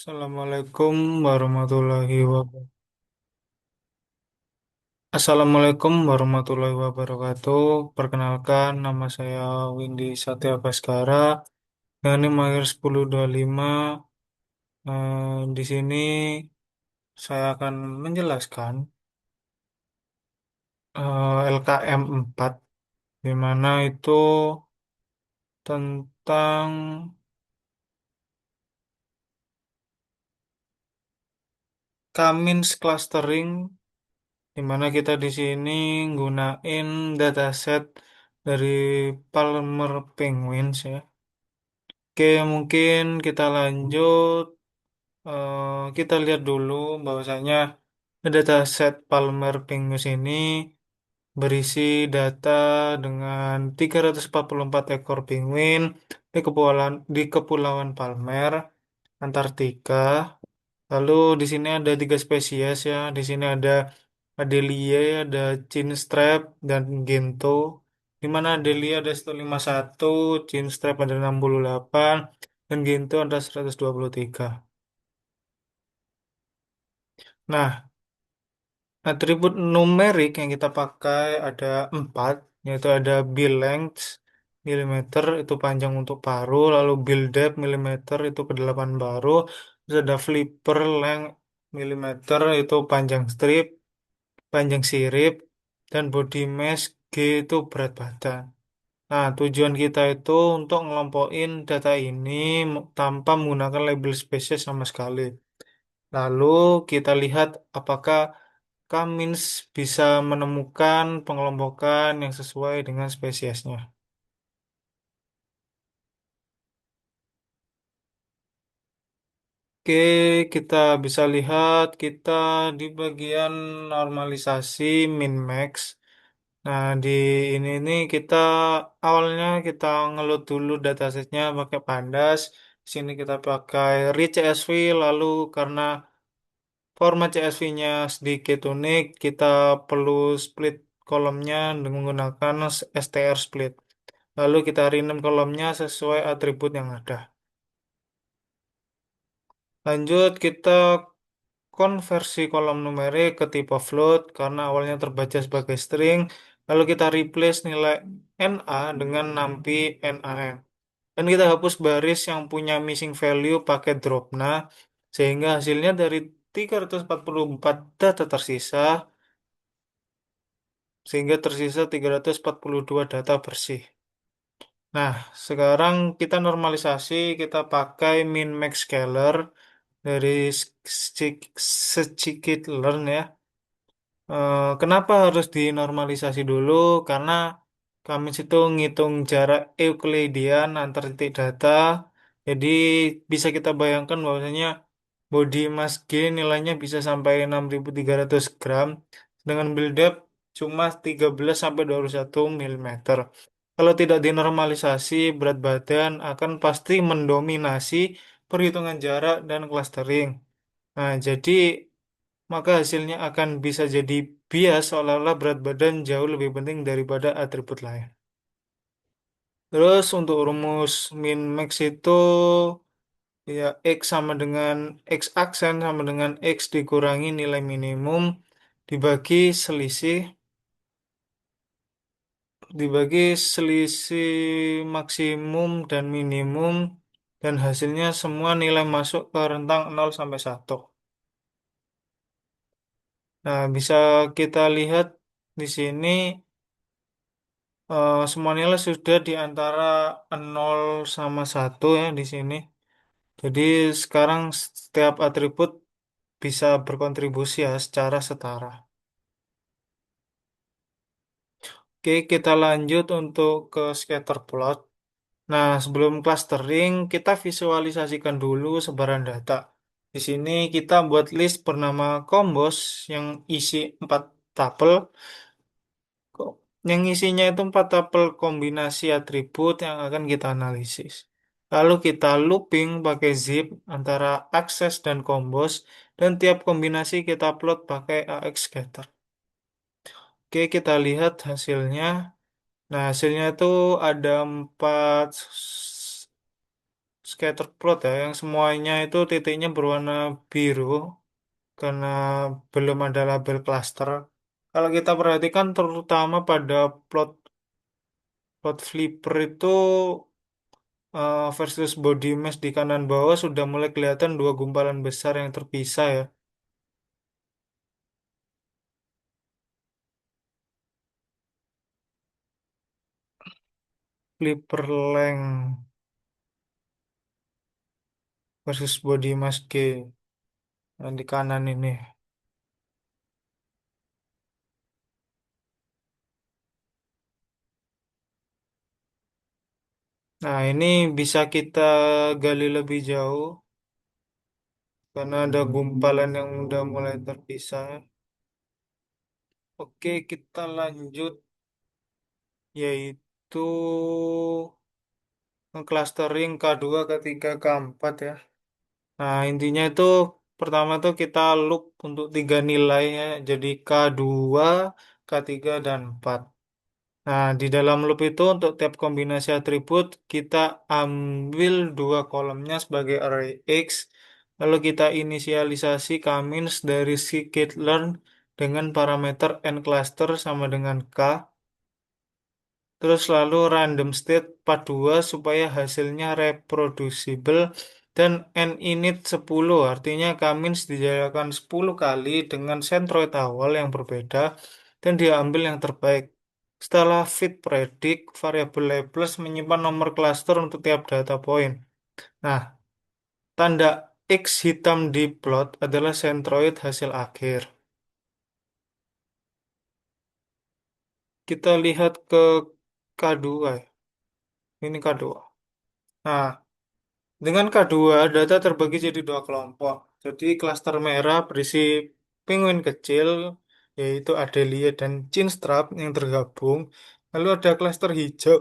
Assalamualaikum warahmatullahi wabarakatuh. Assalamualaikum warahmatullahi wabarakatuh. Perkenalkan, nama saya Windy Satya Baskara. Yang ini Mahir 1025. Di sini saya akan menjelaskan LKM 4, di mana itu tentang K-means clustering, di mana kita di sini gunain dataset dari Palmer Penguins ya. Oke, mungkin kita lanjut. Kita lihat dulu bahwasanya dataset Palmer Penguins ini berisi data dengan 344 ekor penguin di Kepulauan Palmer, Antartika. Lalu di sini ada tiga spesies ya. Di sini ada Adelie, ada Chinstrap, dan Gento. Di mana Adelie ada 151, Chinstrap ada 68, dan Gento ada 123. Nah, atribut numerik yang kita pakai ada 4, yaitu ada bill length milimeter itu panjang untuk paru, lalu bill depth milimeter itu kedalaman paru, terus ada flipper length milimeter itu panjang strip, panjang sirip, dan body mass G itu berat badan. Nah, tujuan kita itu untuk ngelompokin data ini tanpa menggunakan label spesies sama sekali. Lalu kita lihat apakah Cummins bisa menemukan pengelompokan yang sesuai dengan spesiesnya. Oke, kita bisa lihat kita di bagian normalisasi min max. Nah, di ini nih kita awalnya kita ngeload dulu datasetnya pakai Pandas. Di sini kita pakai read CSV, lalu karena format CSV-nya sedikit unik, kita perlu split kolomnya dengan menggunakan str split. Lalu kita rename kolomnya sesuai atribut yang ada. Lanjut, kita konversi kolom numerik ke tipe float karena awalnya terbaca sebagai string. Lalu kita replace nilai NA dengan nampi NaN. Dan kita hapus baris yang punya missing value pakai dropna. Sehingga hasilnya dari 344 data tersisa, sehingga tersisa 342 data bersih. Nah, sekarang kita normalisasi, kita pakai min max scalar dari scikit-learn ya. Kenapa harus dinormalisasi dulu? Karena kami situ ngitung jarak Euclidean antar titik data. Jadi bisa kita bayangkan bahwasanya body mass G nilainya bisa sampai 6.300 gram. Dengan build up cuma 13 sampai 21 milimeter. Kalau tidak dinormalisasi, berat badan akan pasti mendominasi perhitungan jarak dan clustering. Nah, jadi maka hasilnya akan bisa jadi bias seolah-olah berat badan jauh lebih penting daripada atribut lain. Terus untuk rumus min max itu ya X sama dengan X aksen sama dengan X dikurangi nilai minimum dibagi selisih dibagi selisih maksimum dan minimum, dan hasilnya semua nilai masuk ke rentang 0 sampai 1. Nah, bisa kita lihat di sini semua nilai sudah di antara 0 sama 1 ya di sini. Jadi sekarang setiap atribut bisa berkontribusi ya secara setara. Oke, kita lanjut untuk ke scatter plot. Nah, sebelum clustering, kita visualisasikan dulu sebaran data. Di sini kita buat list bernama Combos yang isi 4 tuple. Yang isinya itu 4 tuple kombinasi atribut yang akan kita analisis. Lalu kita looping pakai zip antara access dan combos, dan tiap kombinasi kita plot pakai AX scatter. Oke, kita lihat hasilnya. Nah, hasilnya itu ada 4 scatter plot ya, yang semuanya itu titiknya berwarna biru karena belum ada label cluster. Kalau kita perhatikan terutama pada plot flipper itu versus body mesh di kanan bawah sudah mulai kelihatan dua gumpalan besar yang terpisah ya. Flipper length versus body mass G yang di kanan ini. Nah, ini bisa kita gali lebih jauh karena ada gumpalan yang udah mulai terpisah. Oke, kita lanjut yaitu clustering K2, K3, K4 ya. Nah, intinya itu pertama tuh kita loop untuk tiga nilai ya. Jadi K2, K3, dan 4. Nah, di dalam loop itu untuk tiap kombinasi atribut kita ambil dua kolomnya sebagai array X. Lalu kita inisialisasi k-means dari scikit-learn dengan parameter n cluster sama dengan K. Terus lalu random state 42 supaya hasilnya reproducible dan n init 10 artinya k-means dijalankan 10 kali dengan centroid awal yang berbeda dan diambil yang terbaik. Setelah fit predict, variabel labels menyimpan nomor cluster untuk tiap data point. Nah, tanda X hitam di plot adalah centroid hasil akhir. Kita lihat ke K2 ya. Ini K2. Nah, dengan K2, data terbagi jadi dua kelompok. Jadi klaster merah berisi penguin kecil, yaitu Adelie dan Chinstrap yang tergabung. Lalu ada klaster hijau,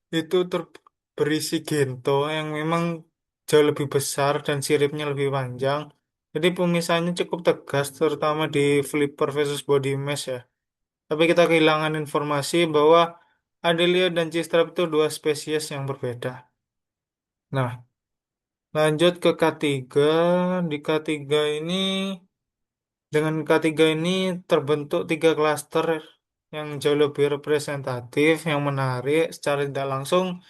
itu berisi Gento yang memang jauh lebih besar dan siripnya lebih panjang. Jadi pemisahannya cukup tegas, terutama di Flipper versus Body Mesh ya. Tapi kita kehilangan informasi bahwa Adelie dan Chinstrap itu dua spesies yang berbeda. Nah, lanjut ke K3. Di K3 ini, dengan K3 ini terbentuk tiga klaster yang jauh lebih representatif, yang menarik secara tidak langsung.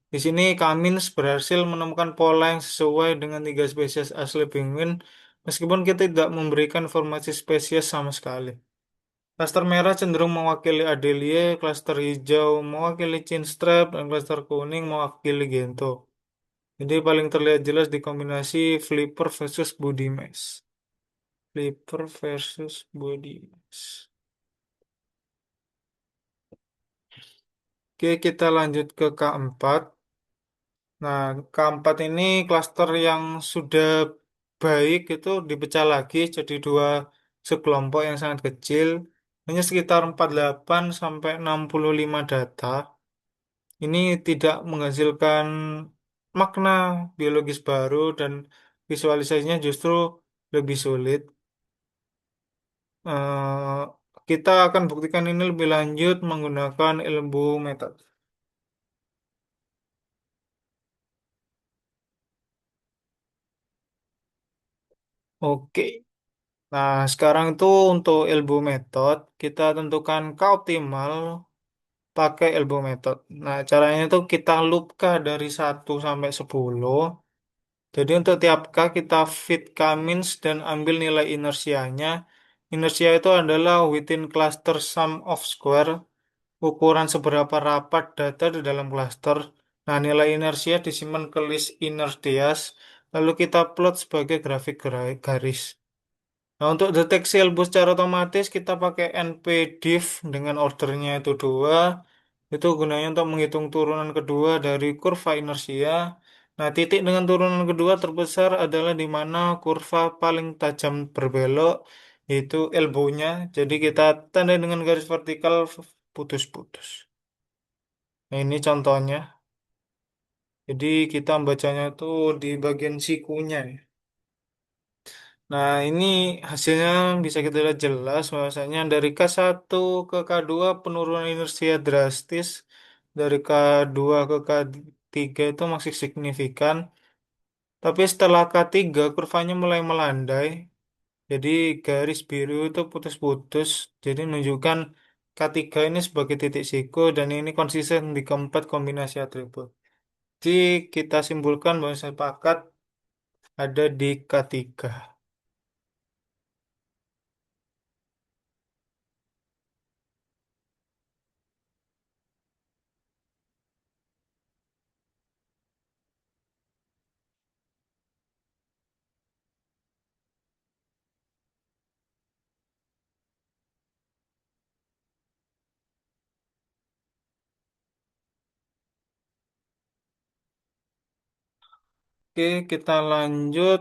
Di sini Kamins berhasil menemukan pola yang sesuai dengan tiga spesies asli penguin, meskipun kita tidak memberikan informasi spesies sama sekali. Klaster merah cenderung mewakili Adelie, klaster hijau mewakili Chinstrap, dan klaster kuning mewakili Gento. Jadi paling terlihat jelas di kombinasi flipper versus body mass. Flipper versus body mass. Oke, kita lanjut ke K4. Nah, K4 ini klaster yang sudah baik itu dipecah lagi jadi dua sekelompok yang sangat kecil. Hanya sekitar 48 sampai 65 data. Ini tidak menghasilkan makna biologis baru dan visualisasinya justru lebih sulit. Eh, kita akan buktikan ini lebih lanjut menggunakan ilmu metode. Oke. Nah, sekarang itu untuk ilmu metode, kita tentukan K optimal pakai ilmu metode. Nah, caranya itu kita loopkan dari 1 sampai 10. Jadi untuk tiap K kita fit K-means dan ambil nilai inersianya. Inersia itu adalah within cluster sum of square, ukuran seberapa rapat data di dalam cluster. Nah, nilai inersia disimpan ke list inner dias, lalu kita plot sebagai grafik garis. Nah, untuk deteksi elbow secara otomatis kita pakai npdiff dengan ordernya itu 2. Itu gunanya untuk menghitung turunan kedua dari kurva inersia. Nah, titik dengan turunan kedua terbesar adalah di mana kurva paling tajam berbelok, yaitu elbow-nya. Jadi kita tanda dengan garis vertikal putus-putus. Nah, ini contohnya. Jadi kita bacanya itu di bagian sikunya ya. Nah, ini hasilnya bisa kita lihat jelas bahwasanya dari K1 ke K2 penurunan inersia drastis, dari K2 ke K3 K3 itu masih signifikan. Tapi setelah K3 kurvanya mulai melandai. Jadi garis biru itu putus-putus. Jadi menunjukkan K3 ini sebagai titik siku dan ini konsisten di keempat kombinasi atribut. Jadi kita simpulkan bahwa sepakat ada di K3. Oke, kita lanjut.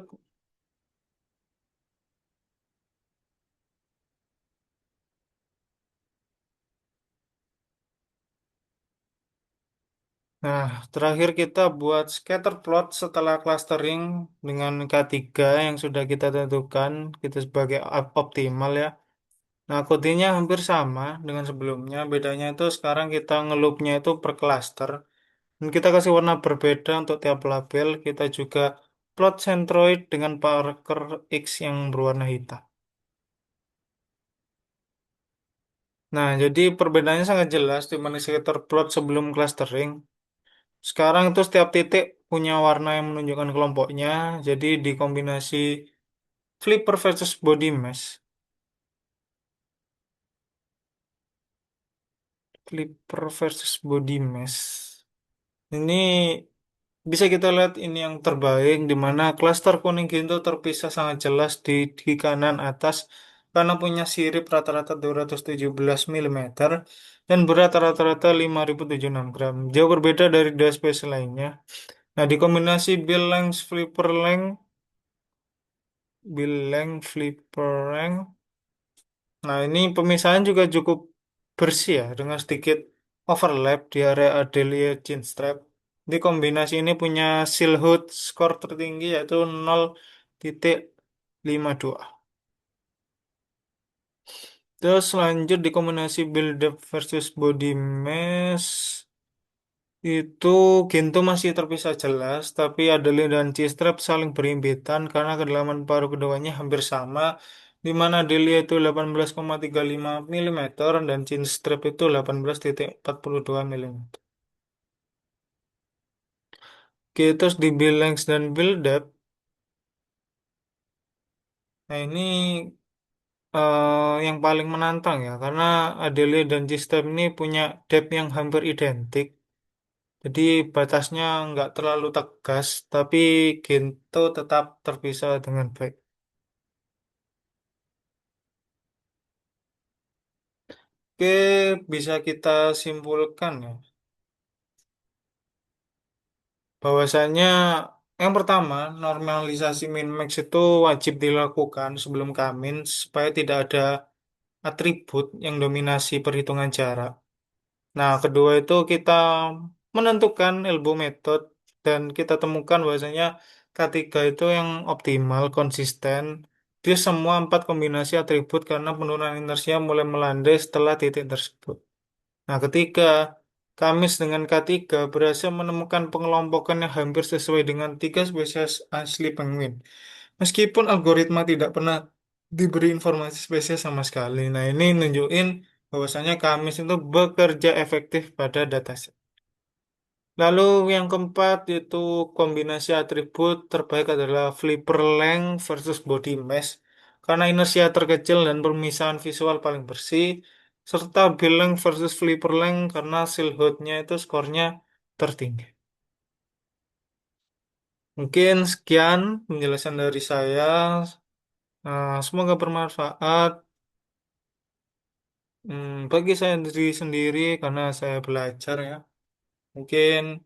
Nah, terakhir kita buat scatter plot setelah clustering dengan K3 yang sudah kita tentukan kita sebagai optimal ya. Nah, kodenya hampir sama dengan sebelumnya. Bedanya itu sekarang kita ngeloopnya itu per cluster. Dan kita kasih warna berbeda untuk tiap label. Kita juga plot centroid dengan marker X yang berwarna hitam. Nah, jadi perbedaannya sangat jelas di mana scatter plot sebelum clustering. Sekarang itu setiap titik punya warna yang menunjukkan kelompoknya. Jadi dikombinasi flipper versus body mass. Flipper versus body mass. Ini bisa kita lihat ini yang terbaik di mana klaster kuning itu terpisah sangat jelas di kanan atas karena punya sirip rata-rata 217 mm dan berat rata-rata 5.076 gram. Jauh berbeda dari dua spesies lainnya. Nah, dikombinasi bill length, flipper length. Nah, ini pemisahan juga cukup bersih ya, dengan sedikit overlap di area Adelia Chinstrap. Di kombinasi ini punya Silhouette skor tertinggi yaitu 0,52. Terus lanjut di kombinasi build up versus body mass. Itu Gento masih terpisah jelas, tapi Adelie dan G-Strap saling berimpitan karena kedalaman paruh keduanya hampir sama, di mana Adelie itu 18,35 mm dan G-Strap itu 18,42 mm. Oke, terus di build length dan build depth, nah ini yang paling menantang ya, karena Adelie dan G-Strap ini punya depth yang hampir identik. Jadi batasnya nggak terlalu tegas, tapi Gento tetap terpisah dengan baik. Oke, bisa kita simpulkan ya, bahwasanya yang pertama, normalisasi min-max itu wajib dilakukan sebelum Kamin supaya tidak ada atribut yang dominasi perhitungan jarak. Nah, kedua itu kita menentukan elbow method dan kita temukan bahwasanya ketiga itu yang optimal, konsisten di semua empat kombinasi atribut karena penurunan inersia mulai melandai setelah titik tersebut. Nah, ketiga, Kamis dengan K3 berhasil menemukan pengelompokan yang hampir sesuai dengan tiga spesies asli penguin. Meskipun algoritma tidak pernah diberi informasi spesies sama sekali. Nah, ini nunjukin bahwasanya Kamis itu bekerja efektif pada dataset. Lalu yang keempat itu kombinasi atribut terbaik adalah flipper length versus body mass karena inersia terkecil dan pemisahan visual paling bersih serta bill length versus flipper length karena silhouette-nya itu skornya tertinggi. Mungkin sekian penjelasan dari saya. Semoga bermanfaat bagi saya sendiri karena saya belajar ya. Mungkin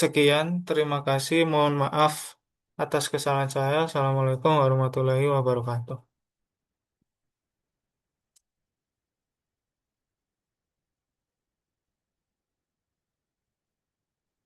sekian, terima kasih. Mohon maaf atas kesalahan saya. Assalamualaikum warahmatullahi wabarakatuh.